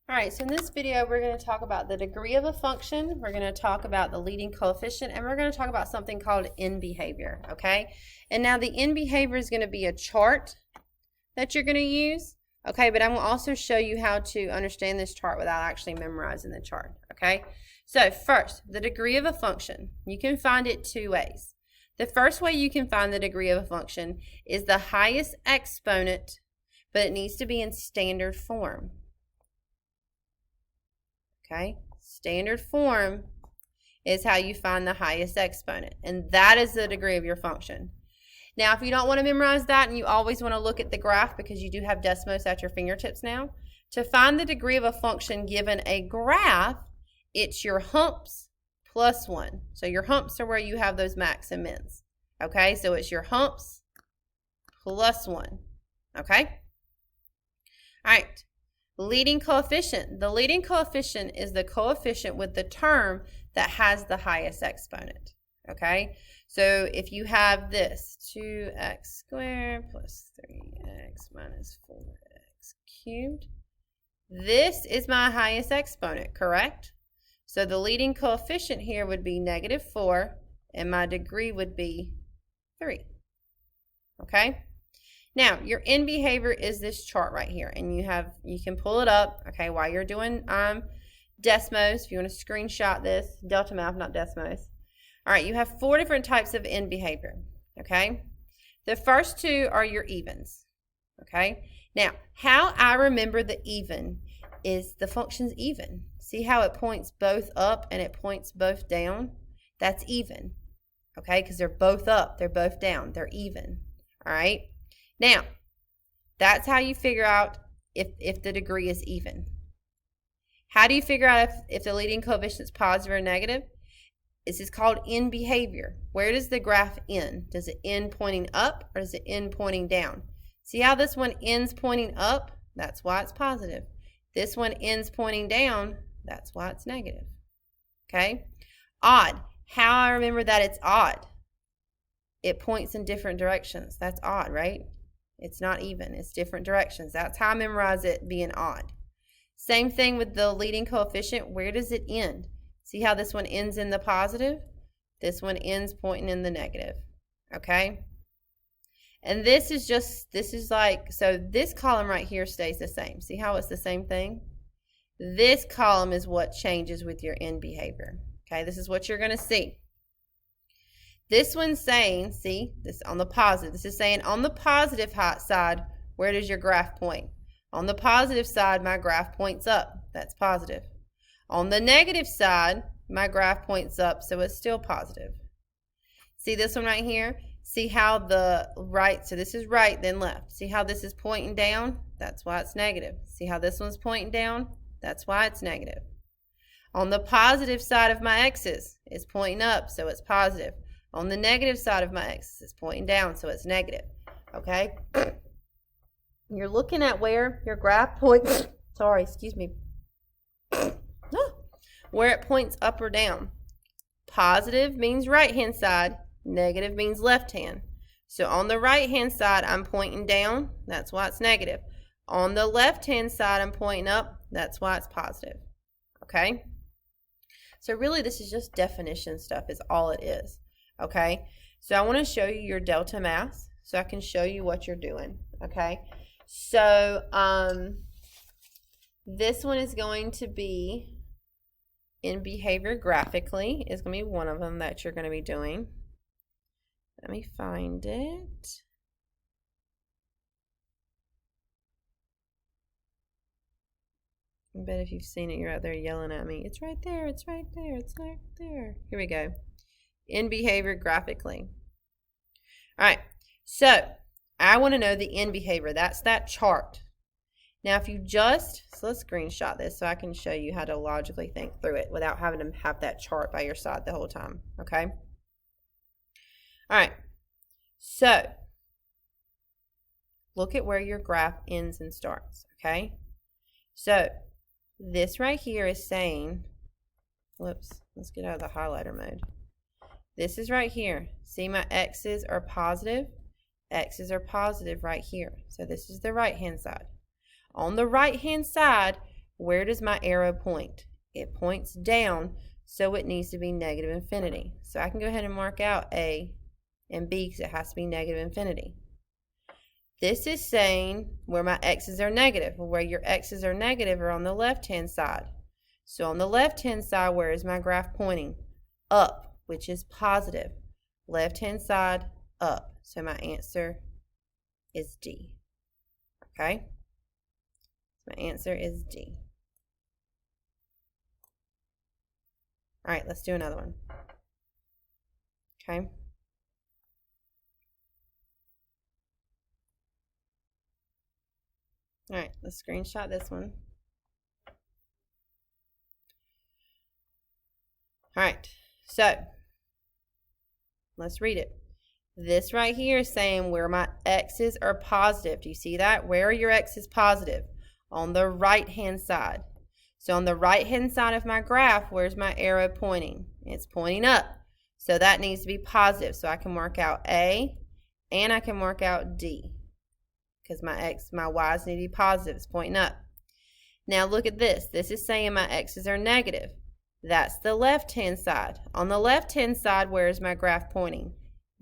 All right, so in this video, we're going to talk about the degree of a function, we're going to talk about the leading coefficient, and we're going to talk about something called end behavior, okay? And now the end behavior is going to be a chart that you're going to use, okay? But I'm going to also show you how to understand this chart without actually memorizing the chart, okay? So first, the degree of a function. You can find it two ways. The first way you can find the degree of a function is the highest exponent, but it needs to be in standard form. Okay, standard form is how you find the highest exponent, and that is the degree of your function. Now, if you don't want to memorize that and you always want to look at the graph because you do have Desmos at your fingertips now, to find the degree of a function given a graph, it's your humps plus 1. So your humps are where you have those max and mins. Okay, so it's your humps plus 1. Okay? All right. Leading coefficient. The leading coefficient is the coefficient with the term that has the highest exponent. Okay? So if you have this, 2x squared plus 3x minus 4x cubed, this is my highest exponent, correct? So the leading coefficient here would be -4, and my degree would be 3. Okay? Now, your end behavior is this chart right here, and you can pull it up, okay, while you're doing Desmos. If you want to screenshot this, Delta Math, not Desmos. All right, you have 4 different types of end behavior, okay? The first 2 are your evens, okay? Now, how I remember the even is the function's even. See how it points both up and it points both down? That's even, okay, because they're both up, they're both down, they're even, all right? Now, that's how you figure out if the degree is even. How do you figure out if the leading coefficient is positive or negative? This is called end behavior. Where does the graph end? Does it end pointing up or does it end pointing down? See how this one ends pointing up? That's why it's positive. This one ends pointing down. That's why it's negative. Okay? Odd. How I remember that it's odd? It points in different directions. That's odd, right? It's not even. It's different directions. That's how I memorize it being odd. Same thing with the leading coefficient. Where does it end? See how this one ends in the positive? This one ends pointing in the negative. Okay? And this is so this column right here stays the same. See how it's the same thing? This column is what changes with your end behavior. Okay, this is what you're going to see. This one's saying, see, this on the positive. This is saying on the positive side, where does your graph point? On the positive side, my graph points up. That's positive. On the negative side, my graph points up, so it's still positive. See this one right here? See how the right, so this is right, then left. See how this is pointing down? That's why it's negative. See how this one's pointing down? That's why it's negative. On the positive side of my x's, it's pointing up, so it's positive. On the negative side of my x, it's pointing down, so it's negative, okay? You're looking at where your graph points, sorry, excuse me, where it points up or down. Positive means right-hand side, negative means left-hand. So on the right-hand side, I'm pointing down, that's why it's negative. On the left-hand side, I'm pointing up, that's why it's positive, okay? So really, this is just definition stuff is all it is. Okay, so I want to show you your delta mass so I can show you what you're doing. Okay, so this one is going to be in behavior graphically is going to be one of them that you're going to be doing. Let me find it. I bet if you've seen it, you're out there yelling at me. It's right there, it's right there, it's right there. Here we go. End behavior graphically. All right, so I want to know the end behavior. That's that chart. Now, if you so let's screenshot this so I can show you how to logically think through it without having to have that chart by your side the whole time, okay? All right, so look at where your graph ends and starts, okay? So this right here is saying, whoops, let's get out of the highlighter mode. This is right here. See my x's are positive. X's are positive right here. So this is the right-hand side. On the right-hand side, where does my arrow point? It points down, so it needs to be negative infinity. So I can go ahead and mark out A and B because it has to be negative infinity. This is saying where my x's are negative. Well, where your x's are negative are on the left-hand side. So on the left-hand side, where is my graph pointing? Up, which is positive. Left-hand side, up. So my answer is D. Okay? My answer is D. All right, let's do another one. Okay? All right, let's screenshot this one. All right, so let's read it. This right here is saying where my x's are positive. Do you see that? Where are your x's positive? On the right-hand side. So on the right-hand side of my graph, where's my arrow pointing? It's pointing up. So that needs to be positive. So I can mark out A and I can mark out D. Because my y's need to be positive. It's pointing up. Now look at this. This is saying my x's are negative. That's the left-hand side. On the left-hand side, where is my graph pointing?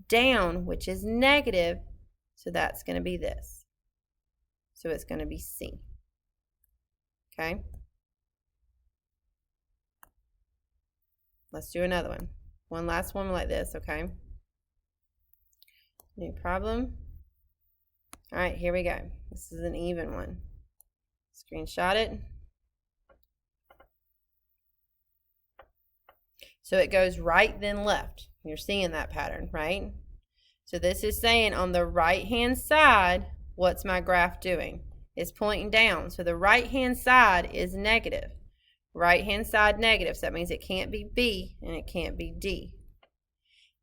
Down, which is negative. So that's going to be this. So it's going to be C. Okay? Let's do another one. One last one like this, okay? New problem. All right, here we go. This is an even one. Screenshot it. So it goes right then left. You're seeing that pattern, right? So this is saying on the right-hand side, what's my graph doing? It's pointing down. So the right-hand side is negative. Right-hand side negative. So that means it can't be B and it can't be D.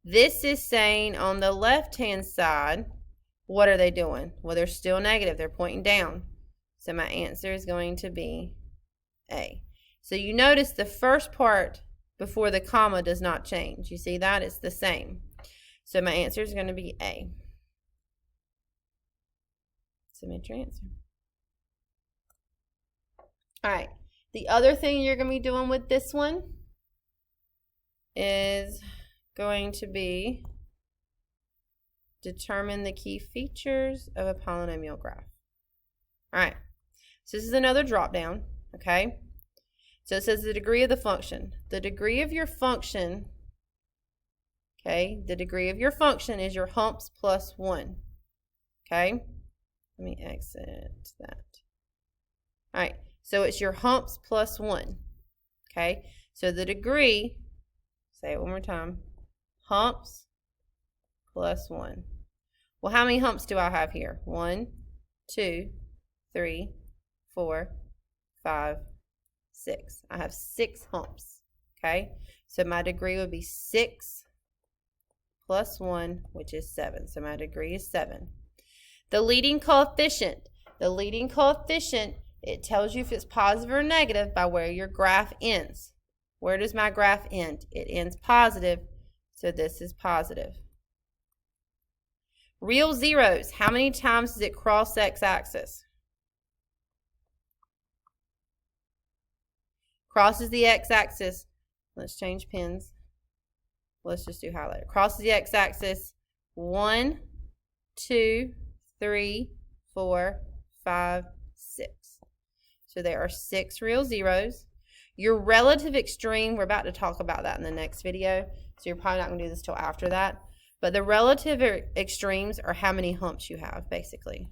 This is saying on the left-hand side, what are they doing? Well, they're still negative. They're pointing down. So my answer is going to be A. So you notice the first part before the comma does not change. You see that? It's the same. So my answer is going to be A. Submit your answer. All right. The other thing you're going to be doing with this one is going to be determine the key features of a polynomial graph. All right. So this is another drop down, okay? So it says the degree of the function. The degree of your function, okay, the degree of your function is your humps plus 1, okay? Let me exit that. All right, so it's your humps plus 1, okay? So the degree, say it one more time, humps plus 1. Well, how many humps do I have here? 1, 2, 3, 4, 5, 6. I have 6 humps, okay? So my degree would be 6 plus 1, which is 7. So my degree is 7. The leading coefficient. The leading coefficient, it tells you if it's positive or negative by where your graph ends. Where does my graph end? It ends positive, so this is positive. Real zeros. How many times does it cross x-axis? Crosses the x-axis. Let's change pens. Let's just do highlighter. Crosses the x-axis 1, 2, 3, 4, 5, 6. So there are 6 real zeros. Your relative extreme, we're about to talk about that in the next video. So you're probably not going to do this till after that. But the relative extremes are how many humps you have, basically.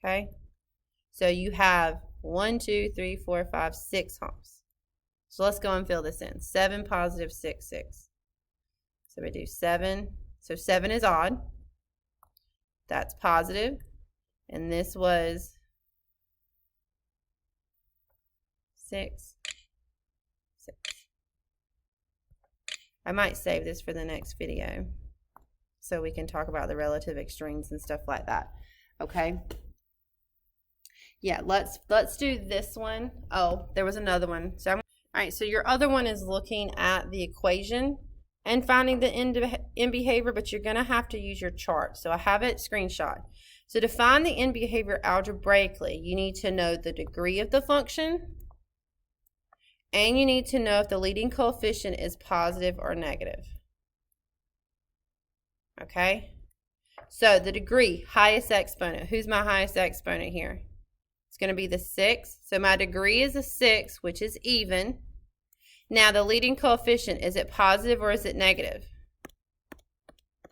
Okay? So you have 1, 2, 3, 4, 5, 6 humps. So let's go and fill this in. 7 positive 6, 6. So we do 7. So 7 is odd. That's positive. And this was 6, 6. I might save this for the next video so we can talk about the relative extremes and stuff like that. Okay? Yeah, let's do this one. Oh, there was another one. So all right, so your other one is looking at the equation and finding the end behavior, but you're going to have to use your chart. So I have it screenshot. So to find the end behavior algebraically, you need to know the degree of the function, and you need to know if the leading coefficient is positive or negative. Okay? So the degree, highest exponent. Who's my highest exponent here? It's going to be the 6. So my degree is a 6, which is even. Now the leading coefficient, is it positive or is it negative?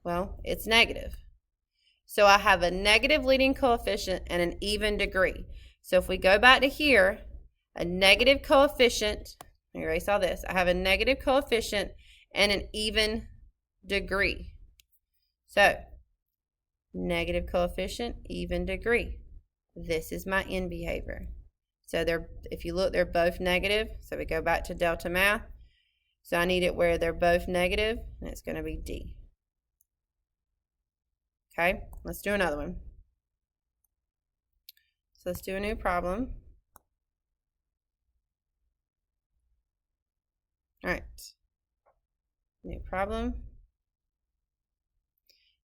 Well, it's negative. So I have a negative leading coefficient and an even degree. So if we go back to here, a negative coefficient, let me erase all this. I have a negative coefficient and an even degree. So negative coefficient, even degree. This is my end behavior. So if you look, they're both negative. So we go back to delta math. So I need it where they're both negative, and it's going to be D. Okay, let's do another one. So let's do a new problem. All right, new problem.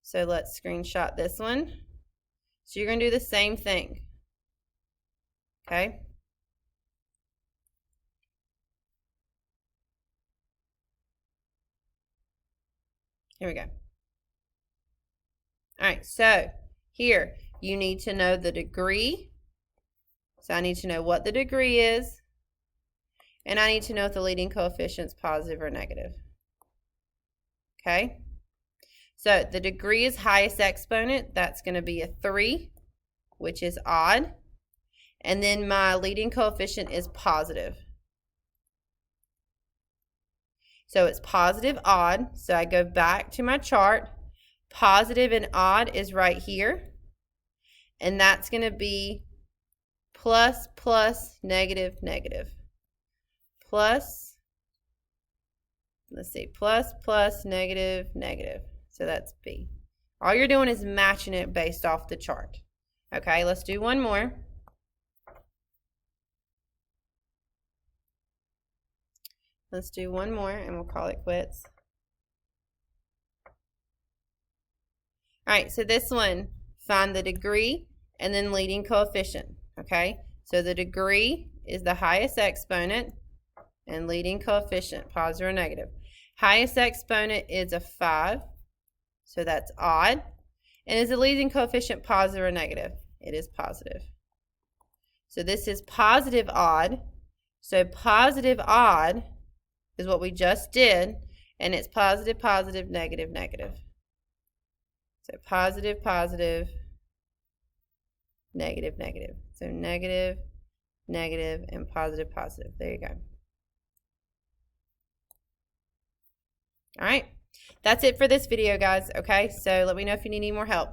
So let's screenshot this one. So you're going to do the same thing. Okay. Here we go. All right, so here you need to know the degree. So I need to know what the degree is, and I need to know if the leading coefficient is positive or negative. Okay, so the degree is highest exponent. That's going to be a 3, which is odd, and then my leading coefficient is positive. So it's positive, odd. So I go back to my chart. Positive and odd is right here, and that's going to be plus, plus, negative, negative. Plus, let's see, plus, plus, negative, negative. So that's B. All you're doing is matching it based off the chart. Okay, let's do one more. Let's do one more, and we'll call it quits. All right, so this one, find the degree and then leading coefficient, okay? So the degree is the highest exponent and leading coefficient, positive or negative. Highest exponent is a 5, so that's odd. And is the leading coefficient positive or negative? It is positive. So this is positive odd. So positive odd is what we just did, and it's positive, positive, negative, negative. So positive, positive, negative, negative. So negative, negative, and positive, positive. There you go. All right. That's it for this video, guys. Okay, so let me know if you need any more help.